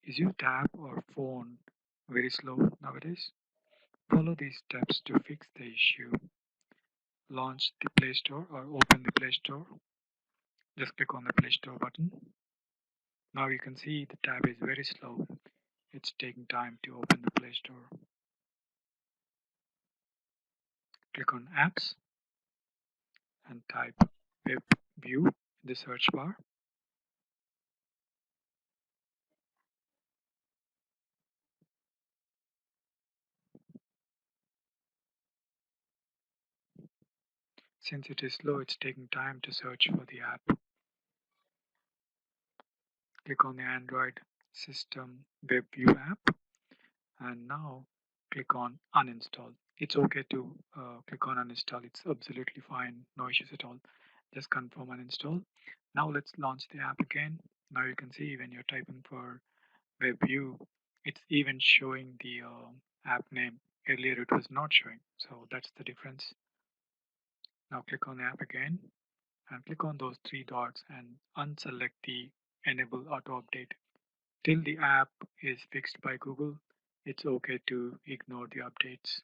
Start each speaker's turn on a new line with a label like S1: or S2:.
S1: Is your tab or phone very slow nowadays? Follow these steps to fix the issue. Launch the Play Store or open the Play Store. Just click on the Play Store button. Now you can see the tab is very slow. It's taking time to open the Play Store. Click on Apps and type Webview in the search bar. Since it is slow, it's taking time to search for the app. Click on the Android system Webview app and now click on uninstall. It's okay to click on uninstall. It's absolutely fine. No issues at all. Just confirm uninstall. Now let's launch the app again. Now you can see when you're typing for Webview, it's even showing the app name. Earlier it was not showing. So that's the difference. Now click on the app again and click on those three dots and unselect the enable auto update. Till the app is fixed by Google, it's okay to ignore the updates.